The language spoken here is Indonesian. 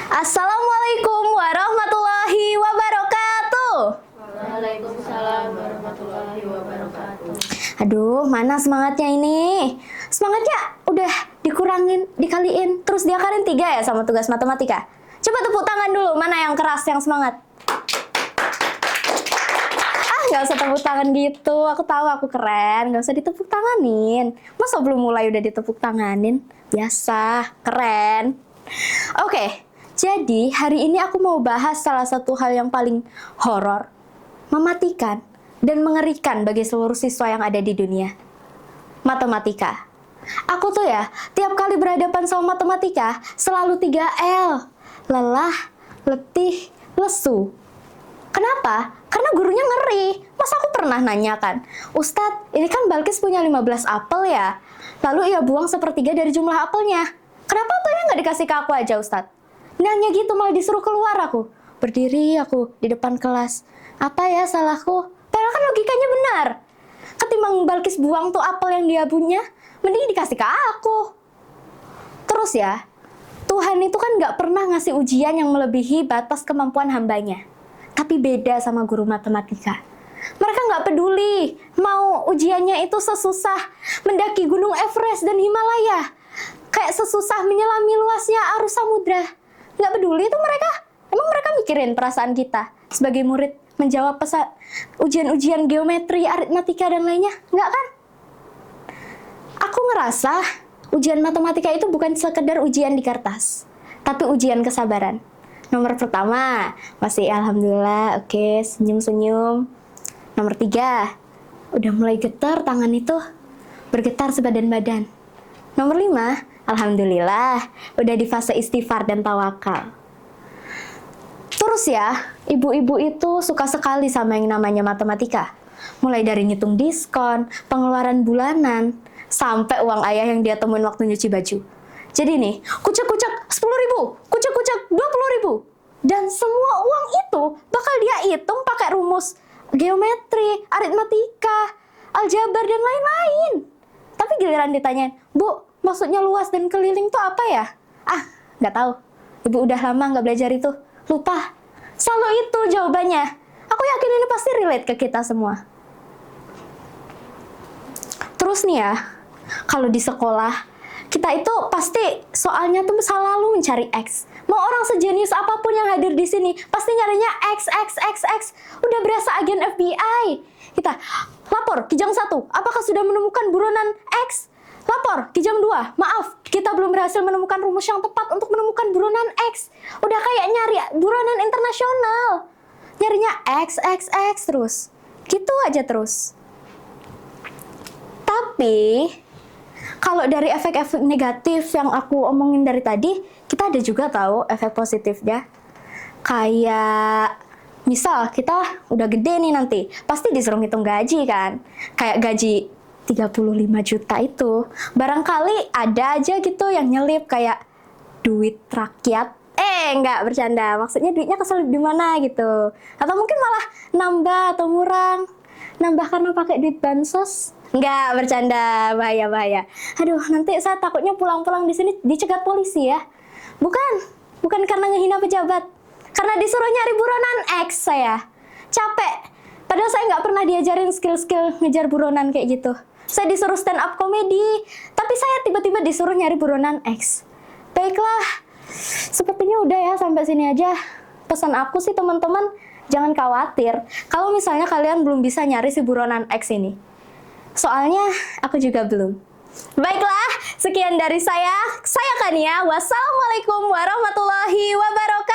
Assalamualaikum warahmatullahi wabarakatuh. Waalaikumsalam warahmatullahi wabarakatuh. Aduh, mana semangatnya ini? Semangatnya udah dikurangin, dikaliin, terus diakalin 3 ya sama tugas matematika. Coba tepuk tangan dulu, mana yang keras, yang semangat? Nggak usah tepuk tangan gitu, aku tahu aku keren, nggak usah ditepuk tanganin. Masa belum mulai udah ditepuk tanganin? Biasa, keren. Oke, jadi hari ini aku mau bahas salah satu hal yang paling horor, mematikan, dan mengerikan bagi seluruh siswa yang ada di dunia. Matematika. Aku tuh ya, tiap kali berhadapan sama matematika, selalu 3L. Lelah, letih, lesu. Kenapa? Karena gurunya ngeri. Masa aku pernah nanyakan, Ustadz, ini kan Balkis punya 15 apel ya? Lalu ia buang 1/3 dari jumlah apelnya. Kenapa apelnya nggak dikasih ke aku aja, Ustadz? Nanya gitu malah disuruh keluar aku. Berdiri aku di depan kelas. Apa ya salahku? Padahal kan logikanya benar. Ketimbang Balkis buang tuh apel yang dia punya, mending dikasih ke aku. Terus ya, Tuhan itu kan nggak pernah ngasih ujian yang melebihi batas kemampuan hambanya. Tapi beda sama guru matematika. Mereka nggak peduli mau ujiannya itu sesusah mendaki Gunung Everest dan Himalaya. Kayak sesusah menyelami luasnya arus samudra. Nggak peduli itu mereka. Emang mereka mikirin perasaan kita sebagai murid menjawab ujian-ujian geometri, aritmatika, dan lainnya? Nggak kan? Aku ngerasa ujian matematika itu bukan sekedar ujian di kertas, tapi ujian kesabaran. Nomor pertama, masih alhamdulillah, oke, senyum-senyum. Nomor 3, udah mulai getar tangan itu, bergetar sebadan badan. Nomor 5, alhamdulillah, udah di fase istighfar dan tawakal. Terus ya, ibu-ibu itu suka sekali sama yang namanya matematika. Mulai dari ngitung diskon, pengeluaran bulanan, sampai uang ayah yang dia temuin waktu nyuci baju. Jadi nih, kucek-kucek 10.000, kucek-kucek 20.000. Dan semua uang itu bakal dia hitung pakai rumus geometri, aritmatika, aljabar, dan lain-lain. Tapi giliran ditanyain, Bu, maksudnya luas dan keliling itu apa ya? Nggak tahu. Ibu udah lama nggak belajar itu. Lupa. Selalu itu jawabannya. Aku yakin ini pasti relate ke kita semua. Terus nih ya, kalau di sekolah, kita itu pasti soalnya tuh selalu mencari X. Mau orang sejenius apapun yang hadir di sini, pasti nyarinya X. Udah berasa agen FBI. Kita, lapor, Kijang 1, apakah sudah menemukan buronan X? Lapor, Kijang 2, maaf, kita belum berhasil menemukan rumus yang tepat untuk menemukan buronan X. Udah kayak nyari buronan internasional. Nyarinya X terus. Gitu aja terus. Tapi kalau dari efek-efek negatif yang aku omongin dari tadi, kita ada juga tahu efek positifnya. Kayak misal kita udah gede nih nanti, pasti disuruh ngitung gaji kan. Kayak gaji 35 juta itu. Barangkali ada aja gitu yang nyelip kayak duit rakyat. Enggak bercanda, maksudnya duitnya keselip di mana gitu. Atau mungkin malah nambah atau ngurang. Nambah karena pakai duit bansos. Enggak, bercanda, bahaya. Aduh, nanti saya takutnya pulang-pulang di sini dicegat polisi ya. Bukan karena ngehina pejabat. Karena disuruh nyari buronan X saya. Capek. Padahal saya nggak pernah diajarin skill-skill ngejar buronan kayak gitu. Saya disuruh stand up comedy, tapi saya tiba-tiba disuruh nyari buronan X. Baiklah, sepertinya udah ya sampai sini aja. Pesan aku sih teman-teman, jangan khawatir kalau misalnya kalian belum bisa nyari si buronan X ini. Soalnya aku juga belum. Baiklah, sekian dari saya Kania. Wassalamualaikum warahmatullahi wabarakatuh.